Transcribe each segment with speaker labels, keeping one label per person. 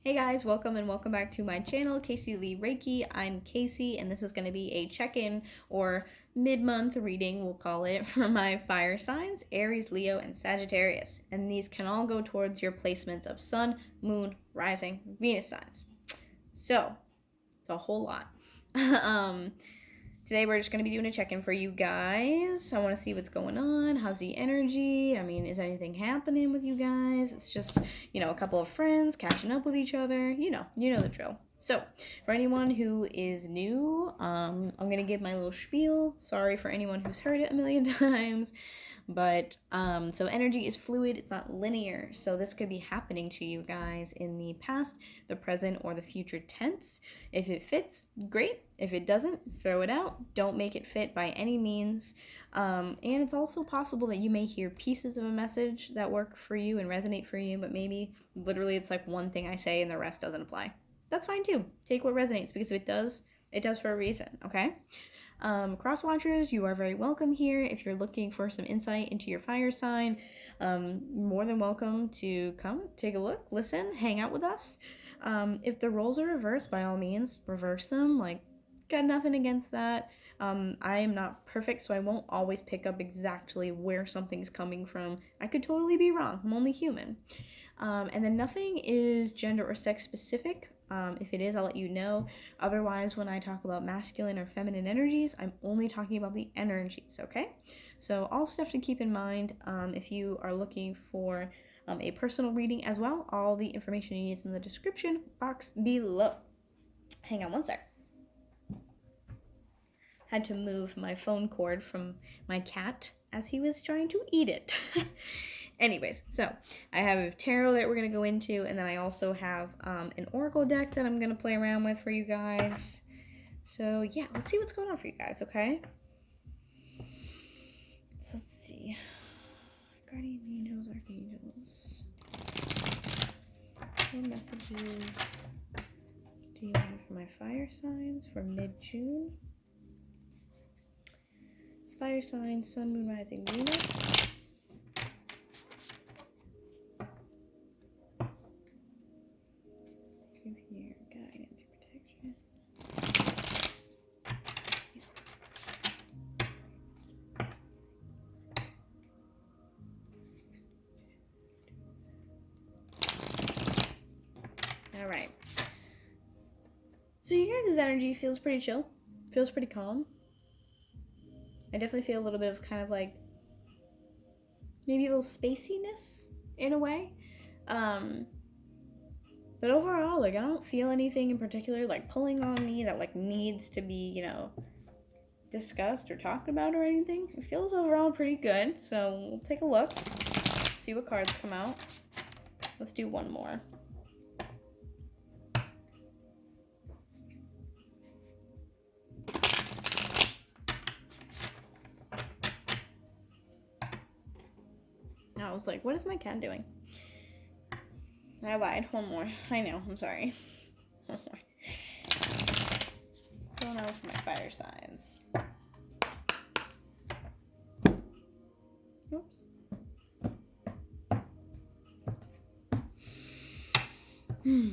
Speaker 1: Hey guys, welcome and welcome back to my channel, Caseyleighreiki. I'm Casey, and this is going to be a check-in or mid-month reading, we'll call it, for my fire signs, Aries, Leo, and Sagittarius. And these can all go towards your placements of Sun, Moon, Rising, Venus signs. So, it's a whole lot. Today we're just going to be doing a check-in for you guys. I want to see what's going on. How's the energy? I mean, is anything happening with you guys? It's just, a couple of friends catching up with each other. You know the drill. So, for anyone who is new, I'm going to give my little spiel. Sorry for anyone who's heard it a million times. But so energy is fluid, it's not linear. So this could be happening to you guys in the past, the present, or the future tense. If it fits, great. If it doesn't, throw it out. Don't make it fit by any means. And it's also possible that you may hear pieces of a message that work for you and resonate for you, but maybe literally it's like one thing I say and the rest doesn't apply. That's fine too. Take what resonates, because if it does for a reason, okay? Cross watchers, you are very welcome here. If you're looking for some insight into your fire sign, more than welcome to come take a look, listen, hang out with us. If the roles are reversed, by all means, reverse them. Like, got nothing against that. I am not perfect, so I won't always pick up exactly where something's coming from. I could totally be wrong. I'm only human. And then nothing is gender or sex specific. If it is, I'll let you know. Otherwise, when I talk about masculine or feminine energies, I'm only talking about the energies, okay? So all stuff to keep in mind if you are looking for a personal reading as well. All the information you need is in the description box below. Hang on one sec. Had to move my phone cord from my cat as he was trying to eat it. Anyways, so I have a tarot that we're going to go into, and then I also have an oracle deck that I'm going to play around with for you guys. So yeah, let's see what's going on for you guys, okay? So let's see. Guardian angels, archangels. What messages do you have for my fire signs for mid-June? Fire signs, Sun, Moon, Rising, Venus. Your guidance, your protection. All right. So you guys' energy feels pretty chill, feels pretty calm. I definitely feel a little bit of kind of like maybe a little spaciness in a way. But overall, like, I don't feel anything in particular like pulling on me that like needs to be, discussed or talked about or anything. It feels overall pretty good. So we'll take a look, see what cards come out. Let's do one more. I was like, what is my cat doing? I lied. One more. I know. I'm sorry. One more. What's going on with my fire signs? Oops. I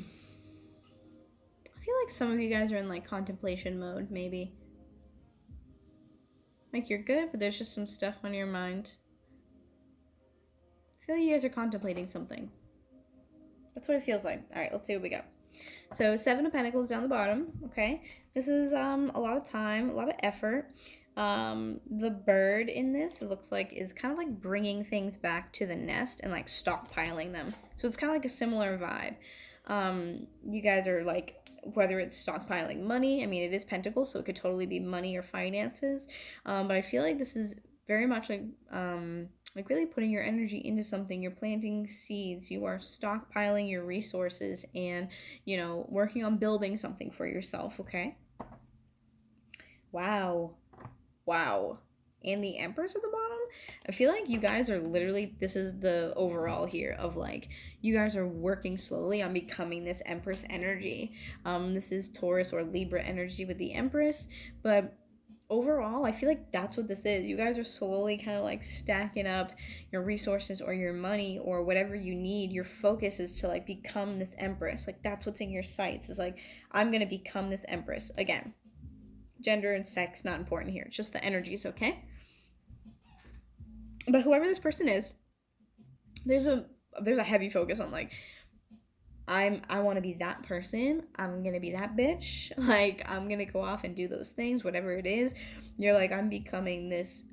Speaker 1: feel like some of you guys are in like contemplation mode, maybe. Like you're good, but there's just some stuff on your mind. I feel like you guys are contemplating something. That's what it feels like. All right, let's see what we got. So 7 of Pentacles down the bottom, okay? This is a lot of time, a lot of effort. The bird in this, it looks like, is kind of like bringing things back to the nest and like stockpiling them. So it's kind of like a similar vibe. You guys are like, whether it's stockpiling money, I mean, it is Pentacles, so it could totally be money or finances. But I feel like this is very much like really putting your energy into something. You're planting seeds, you are stockpiling your resources, and working on building something for yourself, okay? Wow. And the Empress at the bottom, I feel like you guys are literally, this is the overall here of like, you guys are working slowly on becoming this Empress energy. This is Taurus or Libra energy with the Empress, but overall, I feel like that's what this is. You guys are slowly kind of like stacking up your resources or your money or whatever you need. Your focus is to like become this empress. Like that's what's in your sights. Is like, I'm gonna become this empress. Again, gender and sex not important here. It's just the energies, okay? But whoever this person is, there's a heavy focus on like, I want to be that person. I'm gonna be that bitch. Like I'm gonna go off and do those things, whatever it is. You're like, I'm becoming this,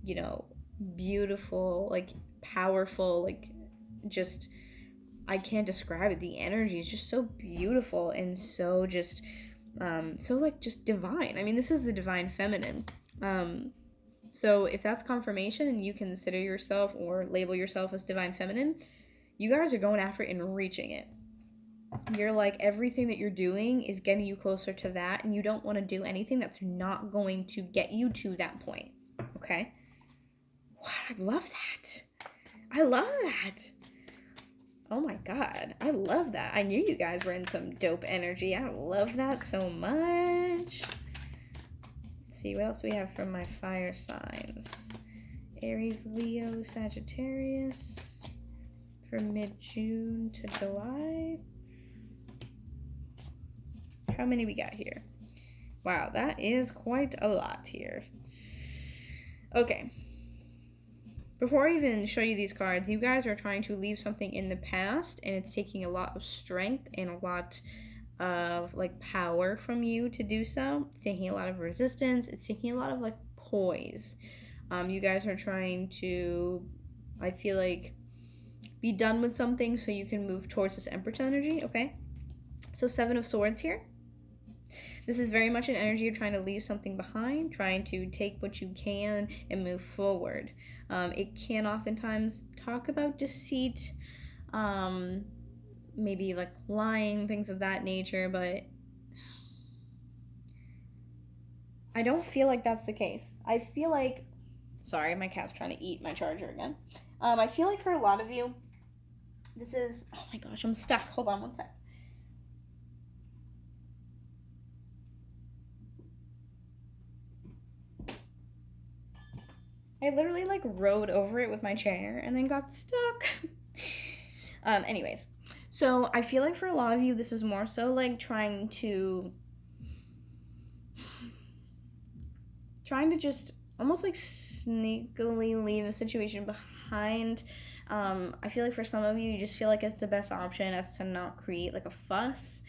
Speaker 1: you know, beautiful, like powerful, like just, I can't describe it. The energy is just so beautiful and so just so like just divine. I mean, this is the divine feminine. So if that's confirmation and you consider yourself or label yourself as divine feminine, you guys are going after it and reaching it. You're like, everything that you're doing is getting you closer to that, and you don't want to do anything that's not going to get you to that point. Okay? Wow, I love that. I love that. Oh my god, I love that. I knew you guys were in some dope energy. I love that so much. Let's see what else we have from my fire signs. Aries, Leo, Sagittarius from mid-June to July. How many we got here? Wow, that is quite a lot here. Okay. Before I even show you these cards, you guys are trying to leave something in the past, and it's taking a lot of strength and a lot of like power from you to do so. It's taking a lot of resistance. It's taking a lot of like poise. You guys are trying to, I feel like, be done with something so you can move towards this Empress energy, okay? So 7 of Swords here. This is very much an energy of trying to leave something behind, trying to take what you can and move forward. It can oftentimes talk about deceit, maybe like lying, things of that nature, but I don't feel like that's the case. I feel like, sorry, my cat's trying to eat my charger again. I feel like for a lot of you, this is, oh my gosh, I'm stuck. Hold on one sec. I literally like rode over it with my chair and then got stuck. Anyways, so I feel like for a lot of you, this is more so like trying to just almost like sneakily leave a situation behind. I feel like for some of you, you just feel like it's the best option as to not create like a fuss.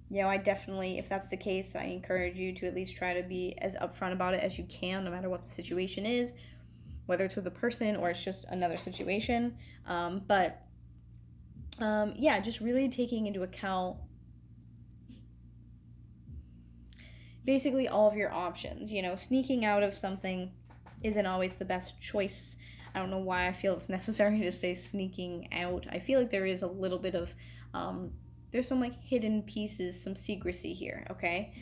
Speaker 1: You know, I definitely, if that's the case, I encourage you to at least try to be as upfront about it as you can, no matter what the situation is, whether it's with a person or it's just another situation. Yeah, just really taking into account basically all of your options. You know, sneaking out of something isn't always the best choice. I don't know why I feel it's necessary to say sneaking out. I feel like there is a little bit of, there's some like hidden pieces, some secrecy here, okay?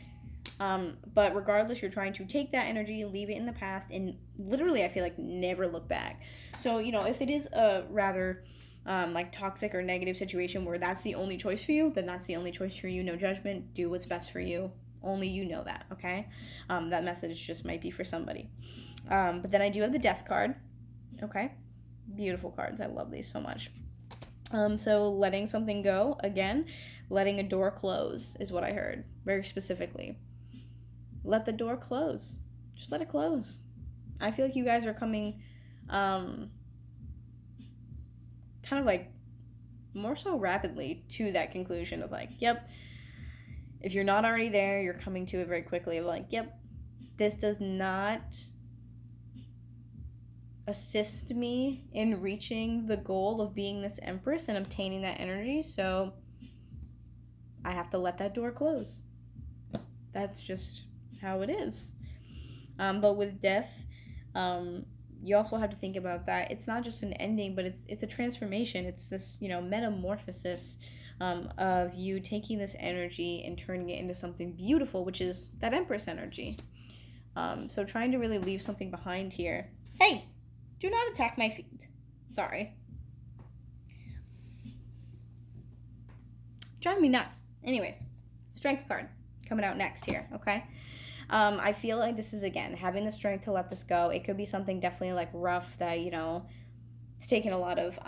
Speaker 1: But regardless, you're trying to take that energy, leave it in the past, and literally, I feel like never look back. So, you know, if it is a rather like toxic or negative situation where that's the only choice for you, then that's the only choice for you. No judgment. Do what's best for you. Only you know that, okay? That message just might be for somebody. But then I do have the Death card, okay? Beautiful cards. I love these so much. So letting something go, again, letting a door close is what I heard, very specifically. Let the door close. Just let it close. I feel like you guys are coming kind of like more so rapidly to that conclusion of like, yep, if you're not already there, you're coming to it very quickly of like, yep, this does not assist me in reaching the goal of being this Empress and obtaining that energy, so I have to let that door close. That's just how it is. But with death, you also have to think about that it's not just an ending, but it's a transformation. It's this, you know, metamorphosis of you taking this energy and turning it into something beautiful, which is that Empress energy. So trying to really leave something behind here. Hey, do not attack my feet. Sorry. Driving me nuts. Anyways, Strength card coming out next here, okay? I feel like this is, again, having the strength to let this go. It could be something definitely like rough that, you know, it's taken a lot of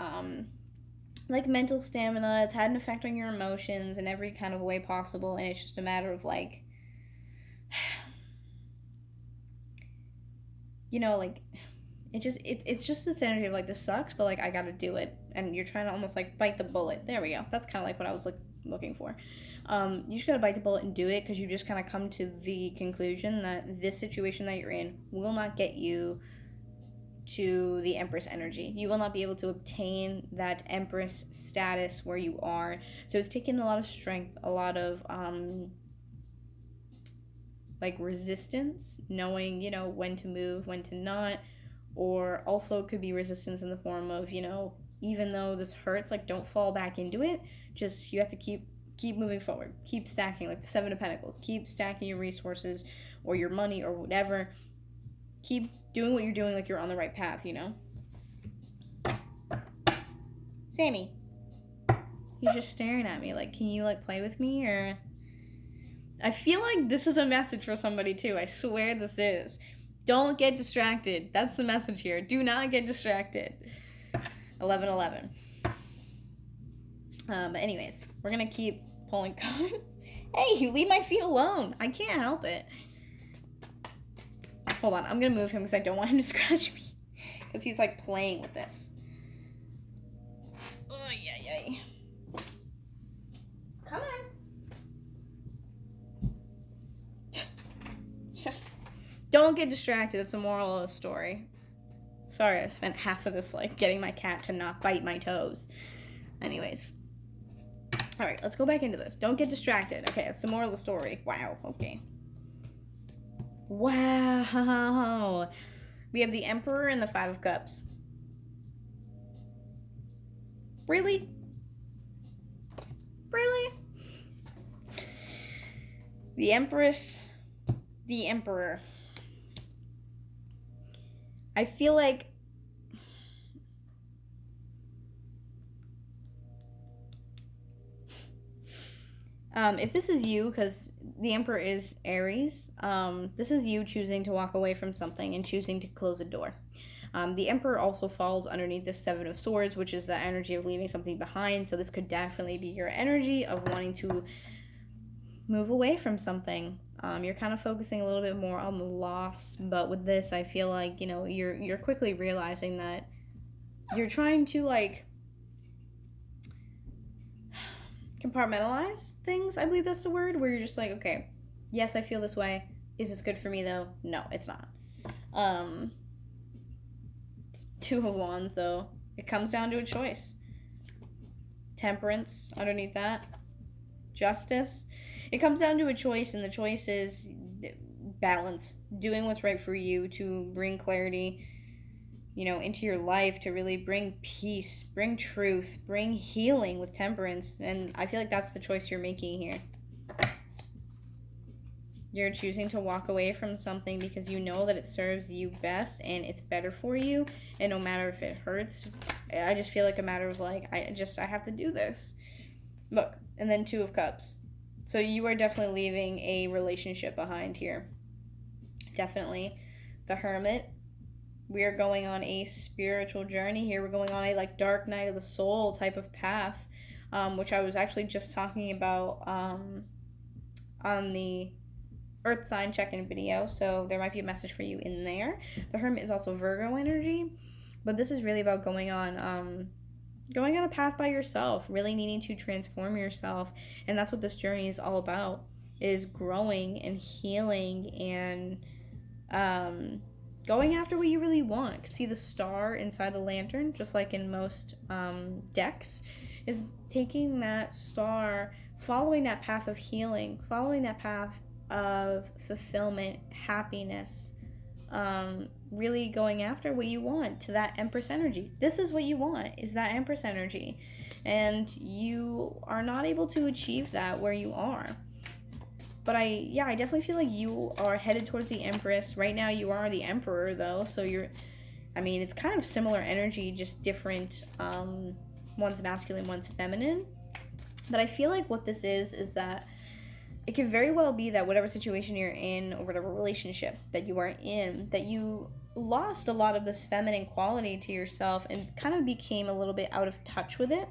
Speaker 1: like mental stamina. It's had an effect on your emotions in every kind of way possible, and it's just a matter of like, you know, like it's just this energy of like, this sucks, but like I gotta do it, and you're trying to almost like bite the bullet. There we go. That's kind of like what I was like looking for. You just gotta bite the bullet and do it, because you just kind of come to the conclusion that this situation that you're in will not get you to the Empress energy. You will not be able to obtain that Empress status where you are. So it's taken a lot of strength, a lot of like resistance, knowing, you know, when to move, when to not. Or also could be resistance in the form of, you know, even though this hurts, like, don't fall back into it. Just, you have to keep moving forward, keep stacking, like the Seven of Pentacles, keep stacking your resources or your money or whatever. Keep doing what you're doing, like you're on the right path, you know. Sammy, he's just staring at me like, can you like play with me? Or I feel like this is a message for somebody too. I swear this is. Don't get distracted. That's the message here. Do not get distracted. 11:11. But anyways, we're gonna keep pulling cards. Hey, you leave my feet alone. I can't help it. Hold on, I'm gonna move him because I don't want him to scratch me. Because he's like playing with this. Oh, yeah. Come on. Don't get distracted. It's the moral of the story. Sorry, I spent half of this like getting my cat to not bite my toes. Anyways. Alright, let's go back into this. Don't get distracted. Okay, that's the moral of the story. Wow, okay. Wow. We have the Emperor and the Five of Cups. Really? Really? The Empress, the Emperor. I feel like if this is you, because the Emperor is Aries, this is you choosing to walk away from something and choosing to close a door. The Emperor also falls underneath the Seven of Swords, which is the energy of leaving something behind. So this could definitely be your energy of wanting to move away from something. You're kind of focusing a little bit more on the loss, but with this, I feel like, you know, you're quickly realizing that you're trying to like compartmentalize things. I believe that's the word, where you're just like, okay, yes, I feel this way. Is this good for me though? No, it's not. Two of Wands though. It comes down to a choice. Temperance underneath that. Justice. It comes down to a choice, and the choice is balance. Doing what's right for you to bring clarity, you know, into your life, to really bring peace, bring truth, bring healing with Temperance. And I feel like that's the choice you're making here. You're choosing to walk away from something because you know that it serves you best and it's better for you. And no matter if it hurts, I just feel like a matter of like, I have to do this. Look, and then Two of Cups. So you are definitely leaving a relationship behind here. Definitely. The Hermit. We are going on a spiritual journey here. We're going on a like dark night of the soul type of path, which I was actually just talking about on the Earth sign check-in video. So there might be a message for you in there. The Hermit is also Virgo energy, but this is really about going on a path by yourself, really needing to transform yourself. And that's what this journey is all about, is growing and healing and going after what you really want. See the star inside the lantern, just like in most decks, is taking that star, following that path of healing, following that path of fulfillment, happiness, really going after what you want, to that Empress energy. This is what you want, is that Empress energy. And you are not able to achieve that where you are. But I definitely feel like you are headed towards the Empress. Right now you are the Emperor though, so it's kind of similar energy, just different, one's masculine, one's feminine. But I feel like what this is that it could very well be that whatever situation you're in or whatever relationship that you are in, that you lost a lot of this feminine quality to yourself and kind of became a little bit out of touch with it.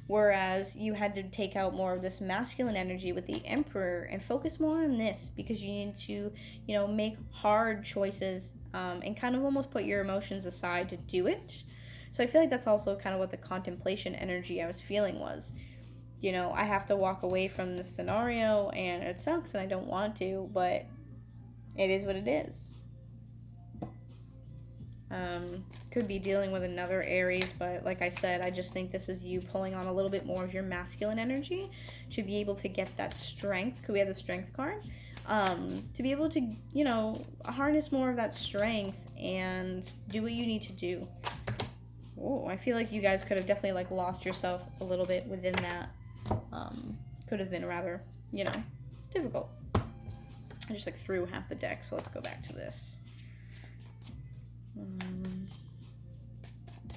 Speaker 1: Whereas you had to take out more of this masculine energy with the Emperor and focus more on this because you need to, make hard choices, and kind of almost put your emotions aside to do it. So I feel like that's also kind of what the contemplation energy I was feeling was. I have to walk away from this scenario and it sucks and I don't want to, but it is what it is. Could be dealing with another Aries, but like I said, I just think this is you pulling on a little bit more of your masculine energy to be able to get that strength, because we have the strength card, to be able to, harness more of that strength and do what you need to do. Oh, I feel like you guys could have definitely lost yourself a little bit within that. Could have been rather, difficult. I just threw half the deck, so let's go back to this.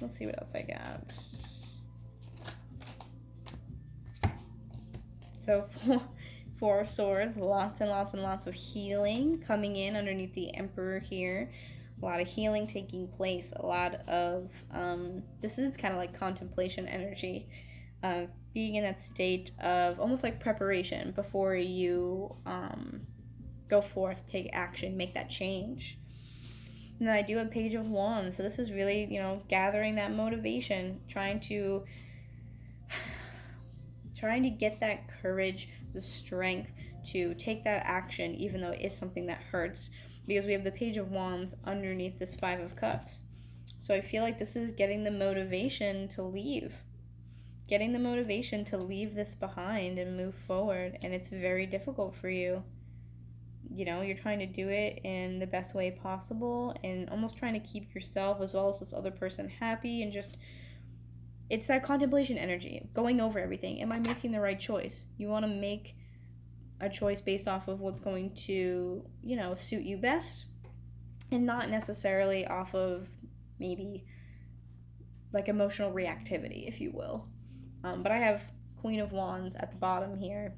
Speaker 1: Let's see what else I got. So Four of Swords, lots and lots and lots of healing coming in underneath the Emperor here. A lot of healing taking place. A lot of, this is kind of like contemplation energy. Being in that state of almost like preparation before you go forth, take action, make that change. And then I do a Page of Wands. So this is really, gathering that motivation, trying to get that courage, the strength to take that action, even though it is something that hurts. Because we have the Page of Wands underneath this Five of Cups. So I feel like this is getting the motivation to leave. Getting the motivation to leave this behind and move forward. And it's very difficult for you. You're trying to do it in the best way possible and almost trying to keep yourself as well as this other person happy, and just, it's that contemplation energy, going over everything. Am I making the right choice? You want to make a choice based off of what's going to, suit you best, and not necessarily off of maybe emotional reactivity, if you will. But I have Queen of Wands at the bottom here.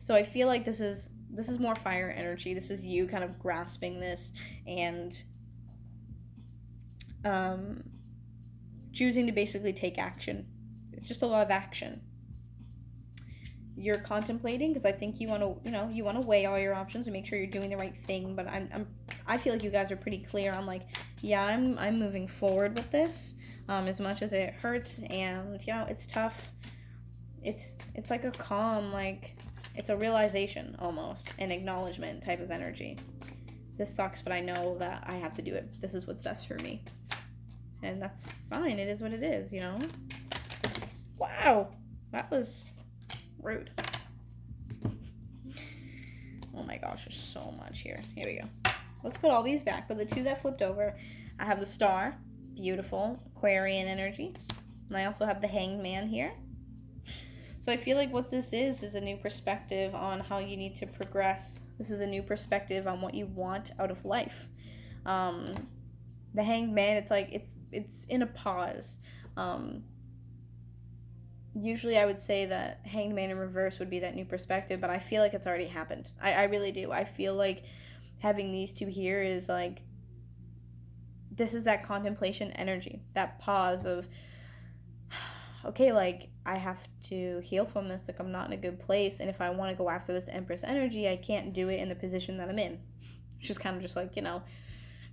Speaker 1: So I feel like this is more fire energy. This is you kind of grasping this and choosing to basically take action. It's just a lot of action. You're contemplating because I think you want to weigh all your options and make sure you're doing the right thing. But I feel like you guys are pretty clear on I'm moving forward with this, as much as it hurts and it's tough. It's like a calm, it's a realization almost, an acknowledgement type of energy. This sucks, but I know that I have to do it. This is what's best for me. And that's fine. It is what it is, Wow. That was rude. Oh my gosh, there's so much here. Here we go. Let's put all these back. But the two that flipped over, I have the Star. Beautiful. Aquarian energy. And I also have the Hanged Man here. So I feel like what this is a new perspective on how you need to progress. This is a new perspective on what you want out of life. The Hanged Man, it's in a pause. Usually I would say that Hanged Man in reverse would be that new perspective, but I feel like it's already happened. I really do. I feel like having these two here is this is that contemplation energy, that pause of, okay, I have to heal from this. I'm not in a good place. And if I want to go after this Empress energy, I can't do it in the position that I'm in. It's just kind of just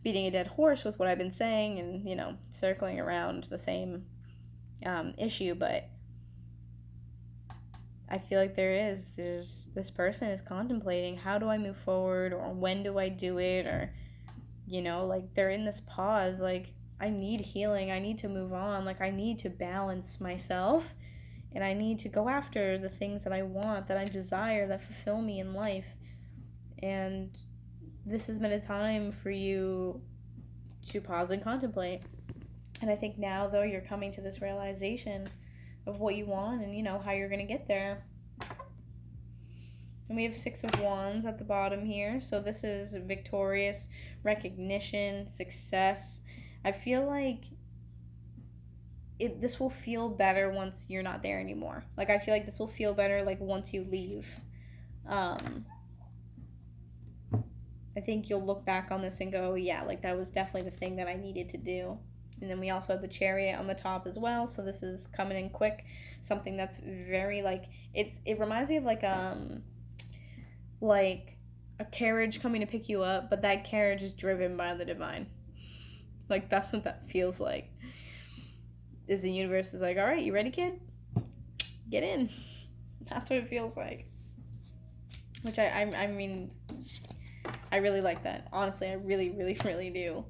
Speaker 1: beating a dead horse with what I've been saying and, circling around the same issue. But I feel like there's this person is contemplating, how do I move forward, or when do I do it, or, they're in this pause, I need healing, I need to move on, I need to balance myself, and I need to go after the things that I want, that I desire, that fulfill me in life. And this has been a time for you to pause and contemplate. And I think now, though, you're coming to this realization of what you want and, how you're going to get there. And we have Six of Wands at the bottom here. So this is victorious, recognition, success. I feel like this will feel better once you're not there anymore. I feel like this will feel better once you leave. I think you'll look back on this and go, yeah, like that was definitely the thing that I needed to do. And then we also have the Chariot on the top as well, so this is coming in quick. Something that's very like it reminds me of like a carriage coming to pick you up, but that carriage is driven by the divine. Like that's what that feels like. Is the universe is like, all right, you ready, kid? Get in. That's what it feels like. Which I mean, I really like that. Honestly, I really, really, really do.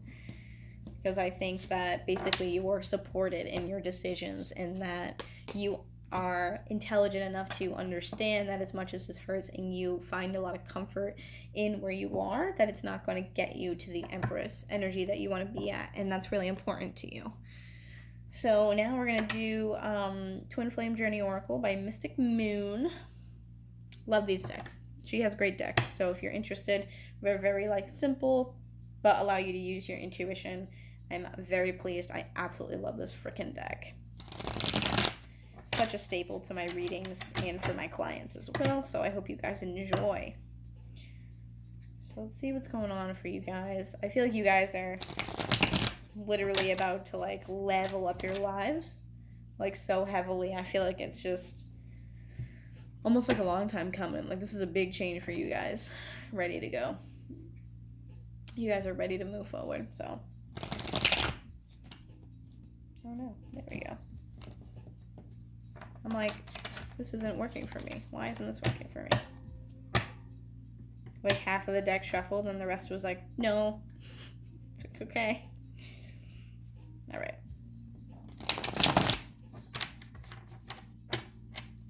Speaker 1: Because I think that basically you are supported in your decisions and that you are intelligent enough to understand that as much as this hurts and you find a lot of comfort in where you are, that it's not going to get you to the Empress energy that you want to be at. And that's really important to you. So now we're going to do Twin Flame Journey Oracle by Mystic Moon. Love these decks. She has great decks. So if you're interested, they're very like simple, but allow you to use your intuition. I'm very pleased. I absolutely love this freaking deck. Such a staple to my readings and for my clients as well. So I hope you guys enjoy. So let's see what's going on for you guys. I feel like you guys are literally about to like level up your lives like so heavily. I feel like it's just almost like a long time coming. Like this is a big change for you guys. Ready to go. You guys are ready to move forward. So oh no, there we go. I'm like, this isn't working for me. Why isn't this working for me? Like half of the deck shuffled and the rest was like, no. It's like, okay. All right.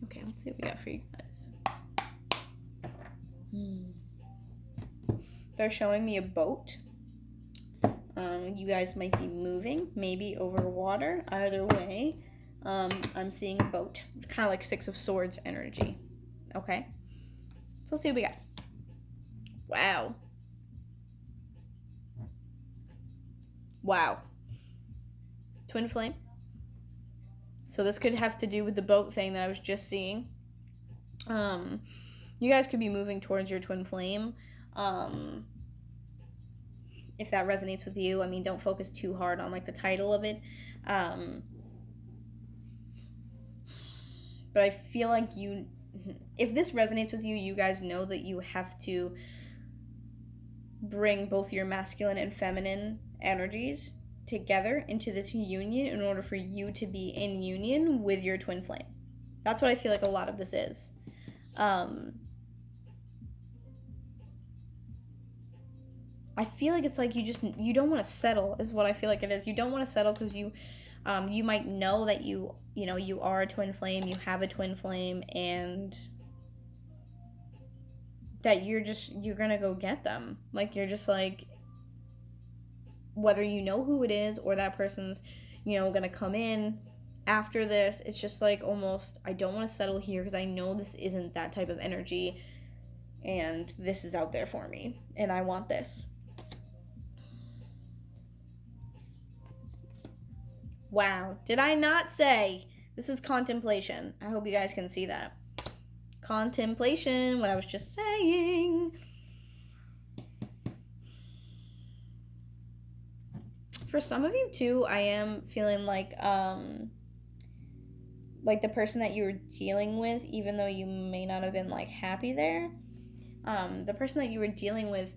Speaker 1: Okay, let's see what we got for you guys. They're showing me a boat. You guys might be moving, maybe over water. Either way, I'm seeing a boat. Kind of like Six of Swords energy. Okay? So let's see what we got. Wow. Wow. Twin flame. So this could have to do with the boat thing that I was just seeing. You guys could be moving towards your twin flame. If that resonates with you, I mean, don't focus too hard on like the title of it. But I feel like if this resonates with you, you guys know that you have to bring both your masculine and feminine energies together into this union in order for you to be in union with your twin flame. That's what I feel like a lot of this is. I feel like it's like you don't want to settle is what I feel like it is. You don't want to settle because you might know that you are a twin flame, you have a twin flame, and that you're gonna go get them. Like you're just like, whether you know who it is or that person's gonna come in after this, it's just like almost, I don't want to settle here because I know this isn't that type of energy and this is out there for me and I want this. Wow, did I not say this is contemplation? I hope you guys can see that. Contemplation, what I was just saying. For some of you too, I am feeling like the person that you were dealing with, even though you may not have been like happy there, the person that you were dealing with,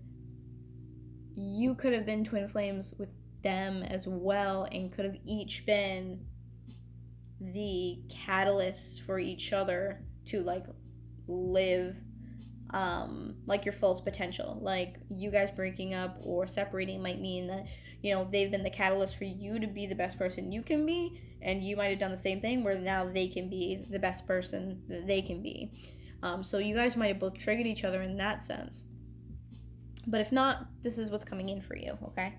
Speaker 1: you could have been twin flames with them as well and could have each been the catalyst for each other to like live like your fullest potential. Like you guys breaking up or separating might mean that they've been the catalyst for you to be the best person you can be, and you might have done the same thing where now they can be the best person that they can be. So you guys might have both triggered each other in that sense. But if not, this is what's coming in for you, okay?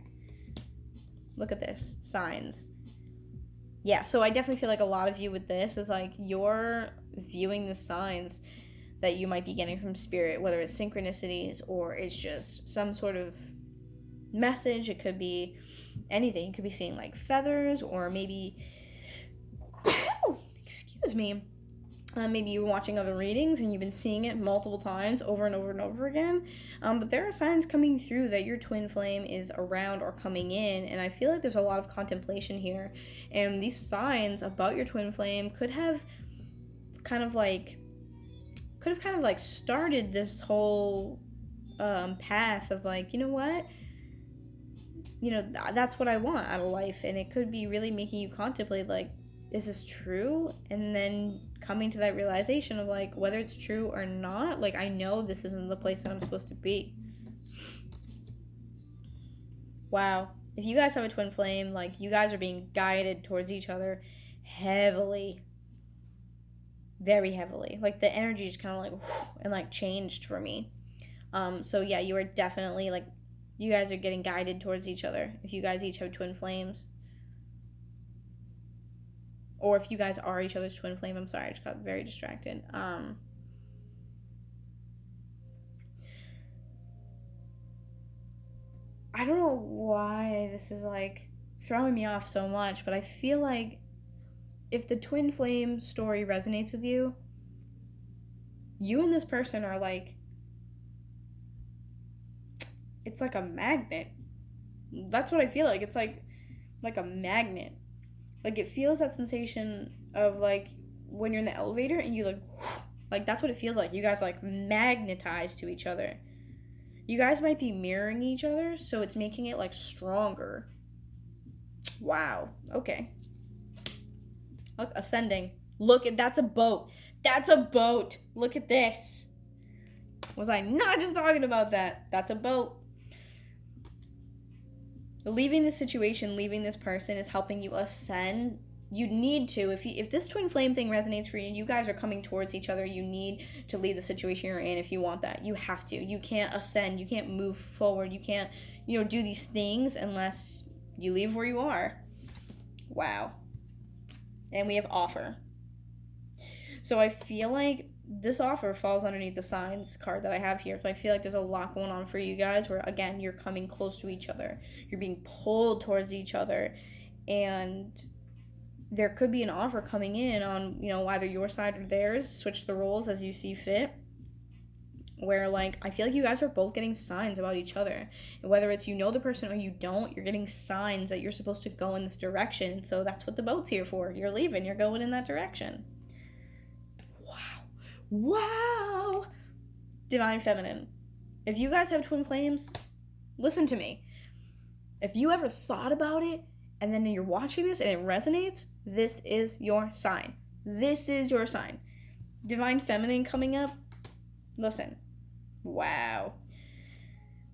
Speaker 1: Look at this. Signs. Yeah, so I definitely feel like a lot of you with this is like you're viewing the signs that you might be getting from spirit, whether it's synchronicities or it's just some sort of message. It could be anything. You could be seeing like feathers, or maybe excuse me, Maybe you were watching other readings and you've been seeing it multiple times over and over and over again. But there are signs coming through that your twin flame is around or coming in. And I feel like there's a lot of contemplation here. And these signs about your twin flame could have kind of like started this whole path of like, you know what? That's what I want out of life. And it could be really making you contemplate like, is this true? And then coming to that realization of like, whether it's true or not, like, I know this isn't the place that I'm supposed to be. Wow. If you guys have a twin flame, like, you guys are being guided towards each other heavily. Very heavily. Like, the energy just kind of like, and like changed for me. So yeah, you are definitely like, you guys are getting guided towards each other. If you guys each have twin flames. Or if you guys are each other's twin flame. I'm sorry, I just got very distracted. I don't know why this is like throwing me off so much, but I feel like if the twin flame story resonates with you, you and this person are like, it's like a magnet. That's what I feel like. It's like a magnet. Like, it feels that sensation of like when you're in the elevator and you like that's what it feels like. You guys like magnetize to each other. You guys might be mirroring each other, so it's making it like stronger. Wow. Okay. Look, ascending. Look, that's a boat. That's a boat. Look at this. Was I not just talking about that? That's a boat. Leaving this situation, leaving this person is helping you ascend. You need to, if this twin flame thing resonates for you, you guys are coming towards each other, you need to leave the situation you're in if you want that. You have to. You can't ascend. You can't move forward. You can't, do these things unless you leave where you are. Wow. And we have offer. So I feel like this offer falls underneath the signs card that I have here. So I feel like there's a lot going on for you guys where, again, you're coming close to each other. You're being pulled towards each other. And there could be an offer coming in on, either your side or theirs. Switch the roles as you see fit. Where, like, I feel like you guys are both getting signs about each other. And whether it's the person or you don't, you're getting signs that you're supposed to go in this direction. So that's what the boat's here for. You're leaving. You're going in that direction. Wow. Divine Feminine. If you guys have twin flames, listen to me. If you ever thought about it and then you're watching this and it resonates, this is your sign. This is your sign. Divine Feminine coming up. Listen. Wow.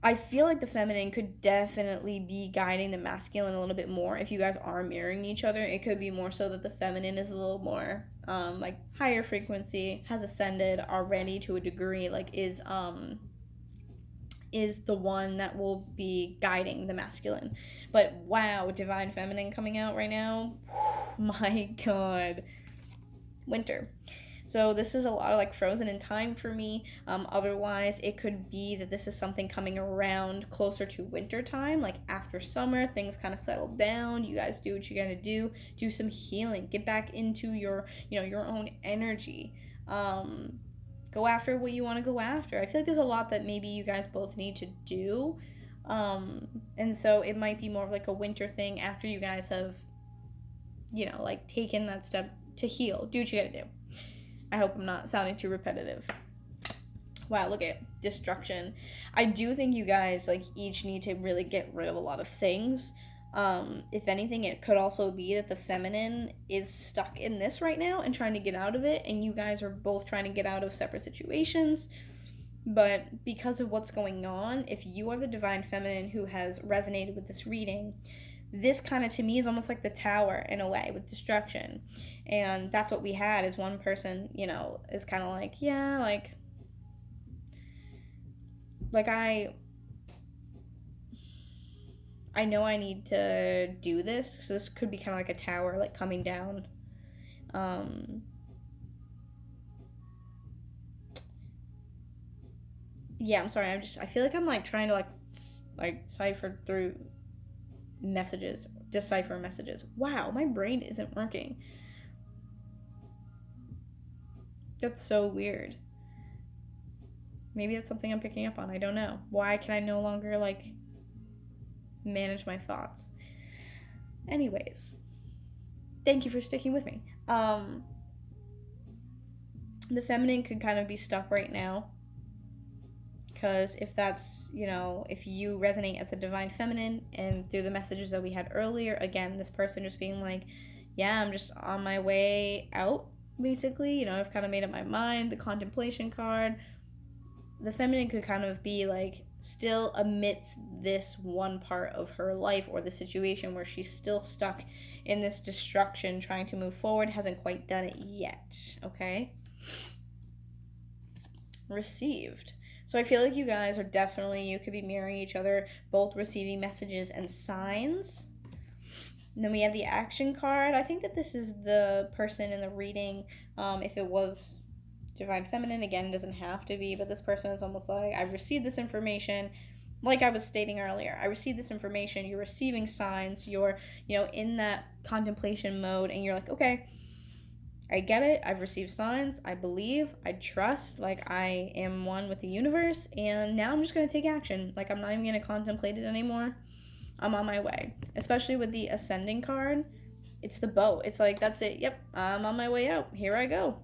Speaker 1: I feel like the feminine could definitely be guiding the masculine a little bit more. If you guys are mirroring each other, it could be more so that the feminine is a little more like higher frequency, has ascended already to a degree, like is the one that will be guiding the masculine. But wow, divine feminine coming out right now. My God. Winter. So this is a lot of like frozen in time for me. Otherwise, it could be that this is something coming around closer to winter time, like after summer, things kind of settle down. You guys do what you gotta do some healing, get back into your, your own energy. Go after what you want to go after. I feel like there's a lot that maybe you guys both need to do. And so it might be more of like a winter thing after you guys have, like taken that step to heal. Do what you gotta do. I hope I'm not sounding too repetitive. Wow, look at destruction. I do think you guys like each need to really get rid of a lot of things. If anything, it could also be that the feminine is stuck in this right now and trying to get out of it, and you guys are both trying to get out of separate situations. But because of what's going on, if you are the divine feminine who has resonated with this reading, this kind of to me is almost like the tower in a way with destruction. And that's what we had is one person, is kind of like, yeah, like I know I need to do this. So this could be kind of like a tower, like coming down. Yeah, I'm sorry. I feel like I'm like trying to like decipher messages. Wow, my brain isn't working. That's so weird. Maybe that's something I'm picking up on. I don't know. Why can I no longer, like, manage my thoughts? Anyways, thank you for sticking with me. The feminine could kind of be stuck right now, because if that's, if you resonate as a divine feminine, and through the messages that we had earlier, again, this person just being like, yeah, I'm just on my way out, basically, I've kind of made up my mind, the contemplation card. The feminine could kind of be like still amidst this one part of her life or the situation where she's still stuck in this destruction, trying to move forward, hasn't quite done it yet. Okay? Received. So I feel like you guys are definitely, you could be mirroring each other, both receiving messages and signs. And then we have the action card. I think that this is the person in the reading, if it was divine feminine, again, it doesn't have to be, but this person is almost like, I've received this information, like I was stating earlier, I received this information, you're receiving signs, you're, in that contemplation mode, and you're like, okay, I get it, I've received signs, I believe, I trust, like I am one with the universe, and now I'm just going to take action. Like, I'm not even going to contemplate it anymore. I'm on my way. Especially with the ascending card, it's the boat. It's like, that's it, yep, I'm on my way out, here I go.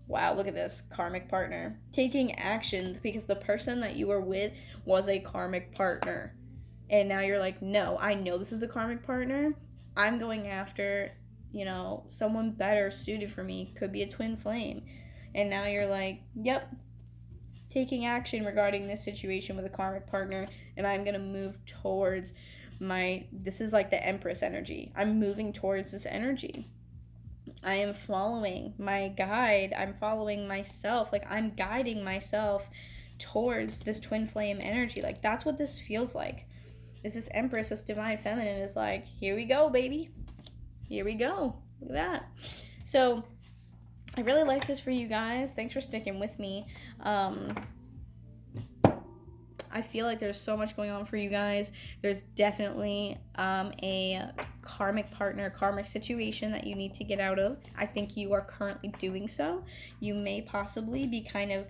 Speaker 1: Wow, look at this, karmic partner. Taking action because the person that you were with was a karmic partner. And now you're like, no, I know this is a karmic partner. I'm going after, someone better suited for me. Could be a twin flame. And now you're like, yep, taking action regarding this situation with a karmic partner. And I'm going to move towards this is like the Empress energy. I'm moving towards this energy. I am following my guide. I'm following myself. Like, I'm guiding myself towards this twin flame energy. Like, that's what this feels like. This Empress, this divine feminine is like, here we go, baby. Here we go. Look at that. So, I really like this for you guys. Thanks for sticking with me. I feel like there's so much going on for you guys. There's definitely a karmic partner, karmic situation that you need to get out of. I think you are currently doing so. You may possibly be kind of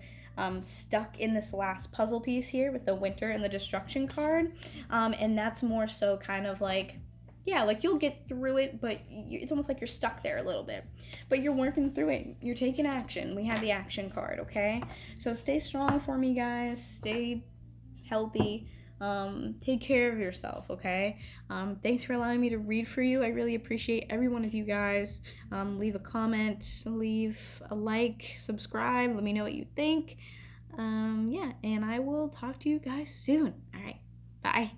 Speaker 1: stuck in this last puzzle piece here with the winter and the destruction card. And that's more so kind of like, yeah, like you'll get through it, but it's almost like you're stuck there a little bit. But you're working through it. You're taking action. We have the action card, okay? So stay strong for me, guys. Stay healthy. Take care of yourself, okay? Thanks for allowing me to read for you. I really appreciate every one of you guys. Leave a comment, leave a like, subscribe, let me know what you think. Yeah, and I will talk to you guys soon. All right, bye.